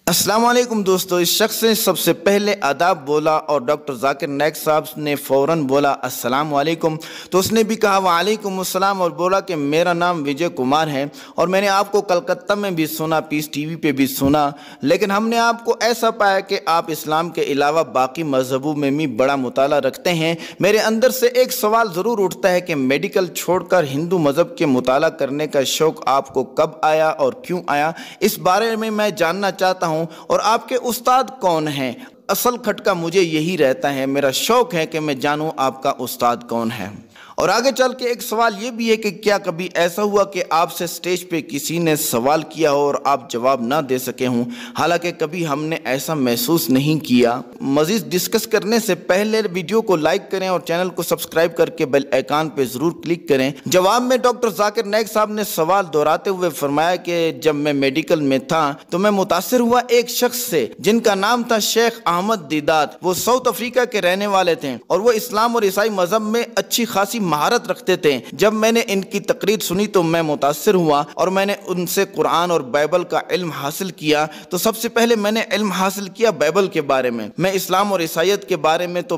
अस्सलाम वालेकुम दोस्तों। इस शख्स ने सबसे पहले आदाब बोला और डॉक्टर जाकिर नाइक साहब ने फ़ौरन बोला अस्सलाम वालेकुम। तो उसने भी कहा वालेकुम अस्सलाम और बोला कि मेरा नाम विजय कुमार है और मैंने आपको कलकत्ता में भी सुना, पीस टीवी पे भी सुना, लेकिन हमने आपको ऐसा पाया कि आप इस्लाम के अलावा बाकी मजहबों में भी बड़ा मुताला रखते हैं। मेरे अंदर से एक सवाल ज़रूर उठता है कि मेडिकल छोड़कर हिंदू मज़हब के मुताला करने का शौक़ आपको कब आया और क्यों आया, इस बारे में मैं जानना चाहता हूँ। और आपके उस्ताद कौन हैं? असल खटका मुझे यही रहता है, मेरा शौक है कि मैं जानूं आपका उस्ताद कौन है। और आगे चल के एक सवाल ये भी है कि क्या कभी ऐसा हुआ कि आपसे स्टेज पे किसी ने सवाल किया हो और आप जवाब ना दे सके हों? हालांकि कभी हमने ऐसा महसूस नहीं किया। मज़ीद डिस्कस करने से पहले वीडियो को लाइक करें और चैनल को सब्सक्राइब करके बेल आइकन पे ज़रूर क्लिक करें। जवाब में डॉक्टर जाकिर नाइक साहब ने सवाल दोहराते हुए फरमाया कि जब मैं मेडिकल में था तो मैं मुतासिर हुआ एक शख्स से जिनका नाम था शेख अहमद दीदात। वो साउथ अफ्रीका के रहने वाले थे और वो इस्लाम और ईसाई मज़हब में अच्छी खासी महारत रखते थे। जब मैंने इनकी तकरीर सुनी तो मैं मुतासिर हुआ और मैंने उनसे कुरान और बाइबल का इल्म हासिल किया। तो सबसे पहले मैंने इल्म हासिल किया बाइबल के बारे में, मैं इस्लाम और ईसाईयत के बारे में। तो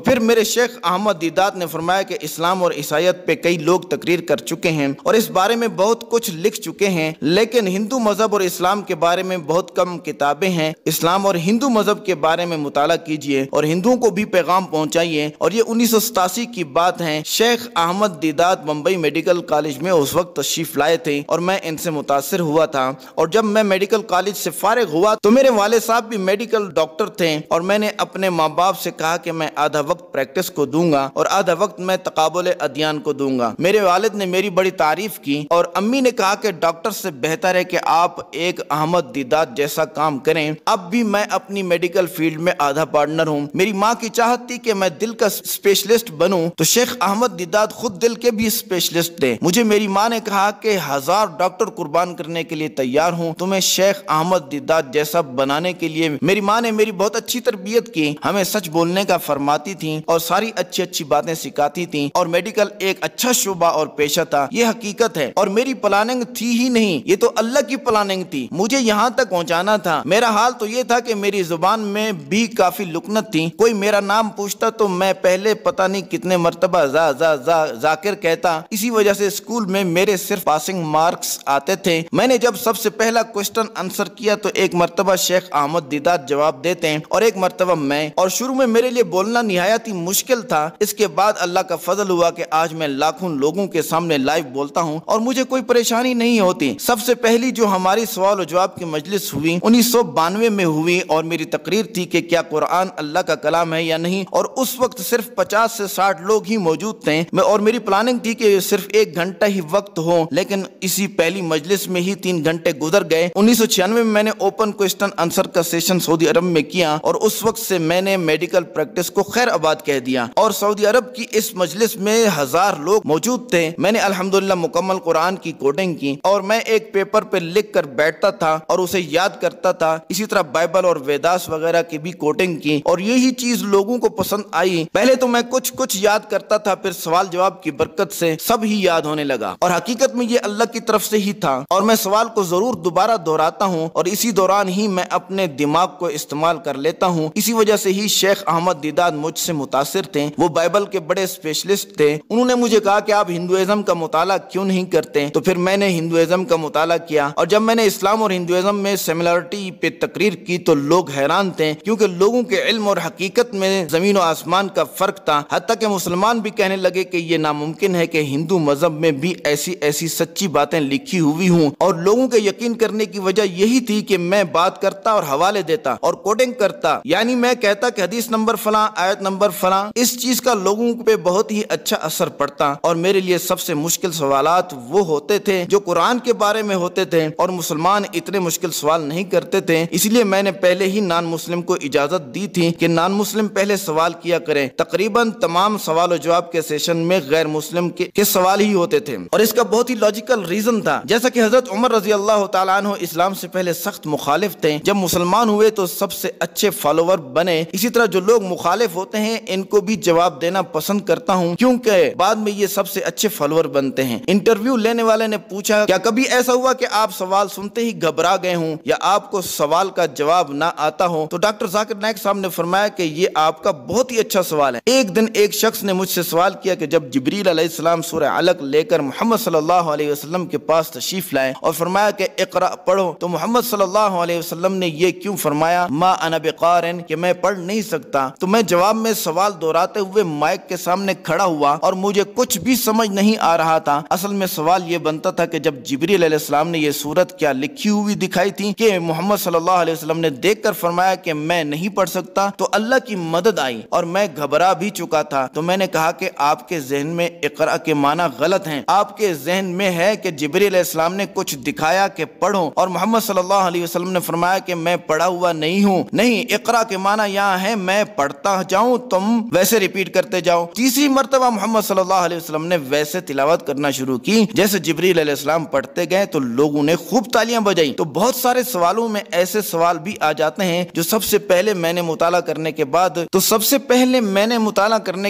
फिर मेरे शेख अहमद दीदात ने फरमाया कि इस्लाम और ईसाईयत पे कई लोग तकरीर कर चुके हैं और इस बारे में बहुत कुछ लिख चुके हैं, लेकिन हिंदू मजहब और इस्लाम के बारे में बहुत कम किताबें हैं। इस्लाम और हिंदू मजहब के बारे में मुताला कीजिए और हिंदुओं को भी पैगाम पहुंचाइए। और ये 1987 की बात है। शेख अहमद दीदात मुंबई मेडिकल कॉलेज में उस वक्त तशरीफ लाए थे और मैं इनसे मुतासिर हुआ था। और जब मैं मेडिकल कॉलेज से फारिग हुआ तो मेरे वाले साहब भी मेडिकल डॉक्टर थे और मैंने अपने माँ बाप से कहा कि मैं आधा वक्त प्रैक्टिस को दूंगा और आधा वक्त मैं तकाबुल अदयान को दूंगा। मेरे वालिद ने मेरी बड़ी तारीफ की और अम्मी ने कहा कि डॉक्टर से बेहतर है कि आप एक अहमद दीदात जैसा काम करें। अब भी मैं अपनी मेडिकल फील्ड में आधा पार्टनर हूँ। मेरी माँ की चाहत थी कि मैं दिल का स्पेशलिस्ट बनूं, तो शेख अहमद दीदात खुद दिल के भी स्पेशलिस्ट थे। मुझे मेरी माँ ने कहा कि 1000 डॉक्टर कुर्बान करने के लिए तैयार हूँ तुम्हें शेख अहमद दीदात जैसा बनाने के लिए। मेरी माँ ने मेरी बहुत अच्छी तरबियत की, हमें सच बोलने का फरमाती थी और सारी अच्छी अच्छी बातें सिखाती थी। और मेडिकल एक अच्छा शोबा और पेशा था, ये हकीकत है। और मेरी प्लानिंग थी ही नहीं, ये तो अल्लाह की प्लानिंग थी, मुझे यहाँ तक पहुँचाना था। मेरा हाल तो ये था कि मेरी जुबान में भी काफी लुकनत थी। कोई मेरा नाम पूछता तो मैं पहले पता नहीं कितने मरतबा जाकिर कहता। इसी वजह से स्कूल में मेरे सिर्फ पासिंग मार्क्स आते थे। मैंने जब सबसे पहला क्वेश्चन आंसर किया तो एक मरतबा शेख अहमद दीदात जवाब देते हैं और एक मरतबा मैं। और शुरू में मेरे लिए बोलना निहायत ही मुश्किल था। इसके बाद अल्लाह का फजल हुआ कि आज मैं लाखों लोगों के सामने लाइव बोलता हूँ और मुझे कोई परेशानी नहीं होती। सबसे पहली जो हमारी सवाल और जवाब की मजलिस हुई 1992 में हुई और मेरी तकरीर थी कि क्या कुरान अल्लाह का कलाम है या नहीं। और उस वक्त सिर्फ 50 से 60 लोग ही मौजूद थे और मेरी प्लानिंग थी कि सिर्फ 1 घंटा ही वक्त हो, लेकिन इसी पहली मजलिस में ही 3 घंटे गुजर गए। 1996 में मैंने ओपन क्वेश्चन आंसर का सेशन सऊदी अरब में किया और उस वक्त से मैंने मेडिकल प्रैक्टिस को खैर आबाद कह दिया। और सऊदी अरब की इस मजलिस में 1000 लोग मौजूद थे। मैंने अल्हम्दुलिल्लाह मुकम्मल कुरान की कोडिंग की और मैं एक पेपर पे लिख कर बैठता था और उसे याद करता था। इसी तरह बाइबल और वेदास वगैरह की भी कोडिंग की और यही चीज लोगों को पसंद आई। पहले तो मैं कुछ याद करता था, फिर सवाल जवाब की बरकत से सब ही याद होने लगा और हकीकत में ये अल्लाह की तरफ से ही था। और मैं सवाल को जरूर दोबारा दोहराता हूँ और इसी दौरान ही मैं अपने दिमाग को इस्तेमाल कर लेता हूँ। इसी वजह से ही शेख अहमद दीदात मुझसे मुतासिर थे। वो बाइबल के बड़े स्पेशलिस्ट थे। उन्होंने मुझे कहा कि आप हिंदुइज्म का मुताला क्यों नहीं करते, तो फिर मैंने हिंदुइज्म का मुताला किया। और जब मैंने इस्लाम और हिंदुइज्म में सिमिलरिटी पे तकरीर की तो लोग हैरान थे, क्योंकि लोगों के इल्म और हकीकत में जमीन और आसमान का फर्क था। हत्ता कि मुसलमान भी कहने लगे कि ये नामुमकिन है कि हिंदू मजहब में भी ऐसी ऐसी सच्ची बातें लिखी हुई हूँ। और लोगों के यकीन करने की वजह यही थी कि मैं बात करता और हवाले देता और कोडिंग करता, यानी मैं कहता कि हदीस नंबर फलां, आयत नंबर फलां। इस चीज का लोगों पे बहुत ही अच्छा असर पड़ता और मेरे लिए सबसे मुश्किल सवालात वो होते थे जो कुरान के बारे में होते थे और मुसलमान इतने मुश्किल सवाल नहीं करते थे। इसलिए मैंने पहले ही नॉन मुस्लिम को इजाजत दी थी कि नॉन मुस्लिम पहले सवाल किया करें। तकरीबन तमाम सवाल और जवाब जवाब के सेशन में गैर मुस्लिम के सवाल ही होते थे, और इसका बहुत ही लॉजिकल रीजन था। जैसा कि हजरत उमर रजी अल्लाह तआला अन्हु इस्लाम से पहले सख्त मुखालिफ थे, जब मुसलमान हुए तो सबसे अच्छे फॉलोवर बने। इसी तरह जो लोग मुखालिफ होते हैं इनको भी जवाब देना पसंद करता हूँ, क्योंकि बाद में ये सबसे अच्छे फॉलोवर बनते हैं। इंटरव्यू लेने वाले ने पूछा, क्या कभी ऐसा हुआ कि आप सवाल सुनते ही घबरा गए हों या आपको सवाल का जवाब ना आता हो? तो डॉक्टर जाकिर नाइक साहब ने फरमाया कि ये आपका बहुत ही अच्छा सवाल है। एक दिन एक शख्स ने मुझसे सवाल किया कि जब जिब्रील अलैहिस्सलाम सूरह अलक लेकर मोहम्मद सल्लल्लाहु अलैहि वसल्लम के पास तशरीफ लाए और फरमाया कि इक़रा पढ़ो, तो मोहम्मद सल्लल्लाहु अलैहि वसल्लम ने ये क्यों फरमाया मा अना बिक़ारिन, कि मैं पढ़ नहीं सकता? तो मैं जवाब में सवाल दोहराते हुए माइक के सामने खड़ा हुआ और मुझे कुछ भी समझ नहीं आ रहा था। असल में सवाल ये बनता था कि जब जिब्रील अलैहिस्सलाम ने ये सूरत क्या लिखी हुई दिखाई थी कि मोहम्मद सल्लल्लाहु अलैहि वसल्लम ने देखकर फरमाया कि मैं नहीं पढ़ सकता, तो अल्लाह की मदद आई और मैं घबरा भी चुका था। तो मैंने कहा कि आपके जहन में इक़रा के माना गलत हैं। आपके जहन में है कि जिब्रील अलैहिस्सलाम ने कुछ दिखाया कि पढ़ो, और मोहम्मद सल्लल्लाहु अलैहि वसल्लम ने फरमाया कि मैं पढ़ा हुआ नहीं हूँ। नहीं, इक़रा के माना यहाँ है मैं पढ़ता जाऊँ, तुम वैसे रिपीट करते जाओ। तीसरी मर्तबा मोहम्मद सल्लल्लाहु अलैहि वसल्लम ने वैसे तिलावत करना शुरू की जैसे जिब्रील अलैहिस्सलाम पढ़ते गए, तो लोगों ने खूब तालियां बजाई। तो बहुत सारे सवालों में ऐसे सवाल भी आ जाते हैं जो सबसे पहले मैंने मुताला करने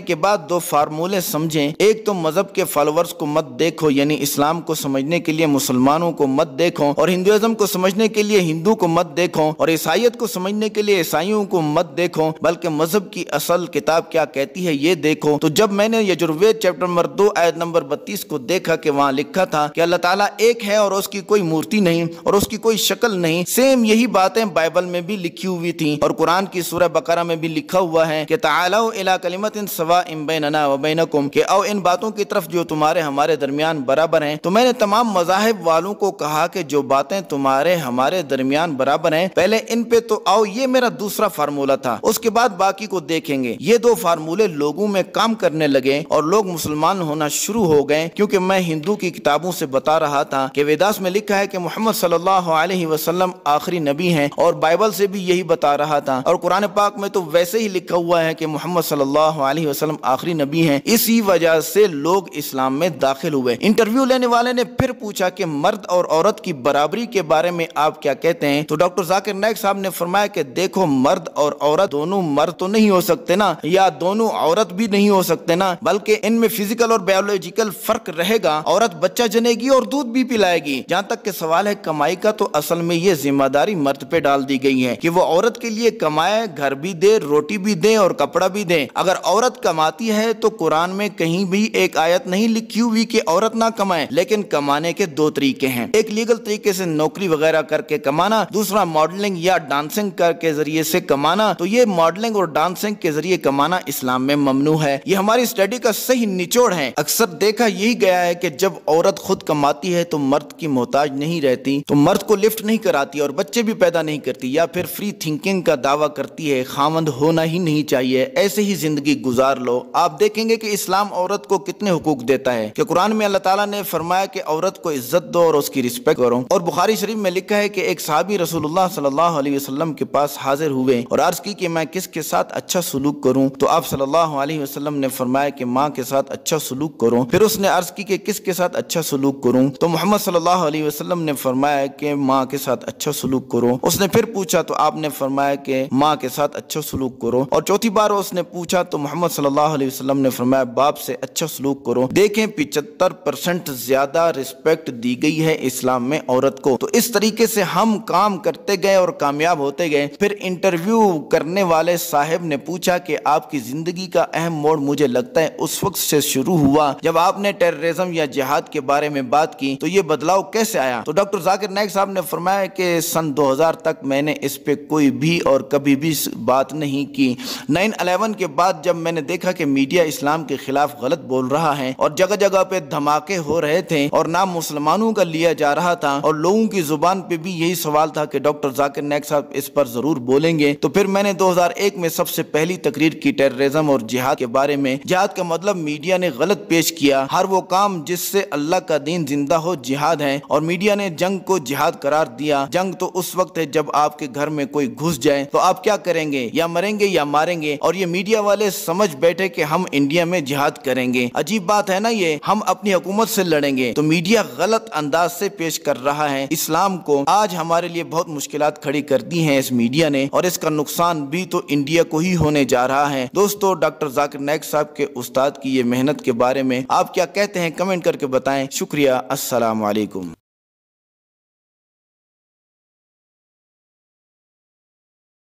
के बाद दो फार्मूले समझें। एक तो मजहब के फॉलोअर्स को मत देखो, यानी इस्लाम को समझने के लिए मुसलमानों को मत देखो, और हिंदुइज्म को समझने के लिए हिंदू को मत देखो, और ईसाईयत को समझने के लिए ईसाइयों को मत देखो, बल्कि मजहब की असल किताब क्या कहती है ये देखो। तो जब मैंने यजुर्वेद चैप्टर नंबर 2 आयत नंबर 32 को देखा कि वहाँ लिखा था कि अल्लाह ताला एक है और उसकी कोई मूर्ति नहीं और उसकी कोई शक्ल नहीं, सेम यही बातें बाइबल में भी लिखी हुई थी और कुरान की सूरह बकरा में भी लिखा हुआ है कि तालौ इला कलिमतिन सवाइन बैनना व बैनकुम, कि आओ इन बातों की तरफ जो तुम्हारे हमारे दरमियान बराबर हैं। तो मैंने तमाम मज़ाहिब वालों को कहा कि जो बातें तुम्हारे हमारे दरमियान बराबर हैं, पहले इन पे तो आओ। ये मेरा दूसरा फार्मूला था, उसके बाद बाकी को देखेंगे। ये दो फार्मूले लोगों में काम करने लगे और लोग मुसलमान होना शुरू हो गए, क्योंकि मैं हिंदू की किताबों से बता रहा था कि वेदास में लिखा है कि मोहम्मद सल्लल्लाहु अलैहि वसल्लम आखिरी नबी हैं, और बाइबल से भी यही बता रहा था, और कुरान पाक में तो वैसे ही लिखा हुआ है कि मोहम्मद सल्लल्लाहु अलैहि वसल्लम आखिरी नबी हैं। इसी वजह से लोग इस्लाम में दाखिल हुए। इंटरव्यू लेने वाले ने फिर पूछा कि मर्द और औरत की बराबरी के बारे में आप क्या कहते हैं? तो डॉक्टर जाकिर नाइक साहब ने फरमाया कि देखो, मर्द और औरत दोनों मर्द तो नहीं हो सकते ना, या दोनों औरत भी नहीं हो सकते ना, बल्कि इनमें फिजिकल और बायोलॉजिकल फर्क रहेगा। औरत बच्चा जनेगी और दूध भी पिलाएगी। जहाँ तक के सवाल है कमाई का, तो असल में ये जिम्मेदारी मर्द पे डाल दी गई है कि वो औरत के लिए कमाए, घर भी दे, रोटी भी दे और कपड़ा भी दे। अगर औरत कमाती है तो कुरान में कहीं भी एक आयत नहीं लिखी हुई कि औरत ना कमाए, लेकिन कमाने के दो तरीके हैं। एक लीगल तरीके से नौकरी वगैरह करके कमाना, दूसरा मॉडलिंग या डांसिंग के जरिए से कमाना। तो ये मॉडलिंग और डांसिंग के जरिए कमाना इस्लाम में ममनू है। ये हमारी स्टडी का सही निचोड़ है। अक्सर देखा यही गया है कि जब औरत खुद कमाती है तो मर्द की मोहताज नहीं रहती, तो मर्द को लिफ्ट नहीं कराती और बच्चे भी पैदा नहीं करती, या फिर फ्री थिंकिंग का दावा करती है, खामंद होना ही नहीं चाहिए, ऐसे ही जिंदगी गुजार लो। आप देखेंगे कि इस्लाम औरत को कितने हुकूक देता है कि कुरान में अल्लाह ताला ने फरमाया कि औरत को इज्जत दो और उसकी रिस्पेक्ट करो। और बुखारी शरीफ में लिखा है कि एक सहाबी रसूलुल्लाह सल्लल्लाहु अलैहि वसल्लम के पास हाजिर हुए और अर्ज की कि मैं किसके साथ अच्छा सलूक करूं? तो आप सल्लल्लाहु अलैहि वसल्लम ने फरमाया कि माँ के साथ अच्छा सलूक करो। फिर उसने अर्ज की कि किसके साथ अच्छा सलूक करूं? तो मोहम्मद सल्लल्लाहु अलैहि वसल्लम ने फरमाया कि माँ के साथ अच्छा सलूक करो। उसने फिर पूछा तो आपने फरमाया कि माँ के साथ अच्छा सलूक करो। और चौथी बार उसने पूछा तो मोहम्मद सल्लल्लाहु अलैहि वसल्लम ने फरमाया बाप से अच्छा सलूक करो। देखें, 75% ज्यादा रिस्पेक्ट दी गई है इस्लाम में औरत को। तो इस तरीके से हम काम करते गए और कामयाब होते गए। फिर इंटरव्यू करने वाले साहब ने पूछा कि आपकी जिंदगी का अहम मोड़ मुझे लगता है उस वक्त से शुरू हुआ जब आपने टेररिज्म या जिहाद के बारे में बात की, तो ये बदलाव कैसे आया? तो डॉक्टर जाकिर नाइक साहब ने फरमाया कि सन 2000 तक मैंने इस पे कोई भी और कभी भी बात नहीं की। 9/11 के बाद जब मैंने देखा कि मीडिया इस्लाम के खिलाफ गलत बोल रहा है और जगह जगह पे धमाके हो रहे थे और नाम मुसलमानों का लिया जा रहा था और लोगों की जुबान पे भी यही सवाल था कि डॉक्टर जाकिर नाइक साहब इस पर जरूर बोलेंगे, तो फिर मैंने 2001 में सबसे पहली तकरीर की टेररिज्म और जिहाद के बारे में। जिहाद का मतलब मीडिया ने गलत पेश किया। हर वो काम जिससे अल्लाह का दीन जिंदा हो जिहाद है, और मीडिया ने जंग को जिहाद करार दिया। जंग तो उस वक्त है जब आपके घर में कोई घुस जाए तो आप क्या करेंगे? या मरेंगे या मारेंगे। और ये मीडिया वाले समझ बैठे कि हम इंडिया में जिहाद करेंगे। अजीब बात है ना ये, हम अपनी हुकूमत से लड़ेंगे तो मीडिया गलत अंदाज से पेश कर रहा है इस्लाम को। आज हमारे लिए बहुत मुश्किलात खड़ी कर दी हैं इस मीडिया ने, और इसका नुकसान भी तो इंडिया को ही होने जा रहा है। दोस्तों, डॉक्टर जाकिर नाइक साहब के उस्ताद की ये मेहनत के बारे में आप क्या कहते हैं, कमेंट करके बताएं। शुक्रिया। अस्सलाम वालेकुम।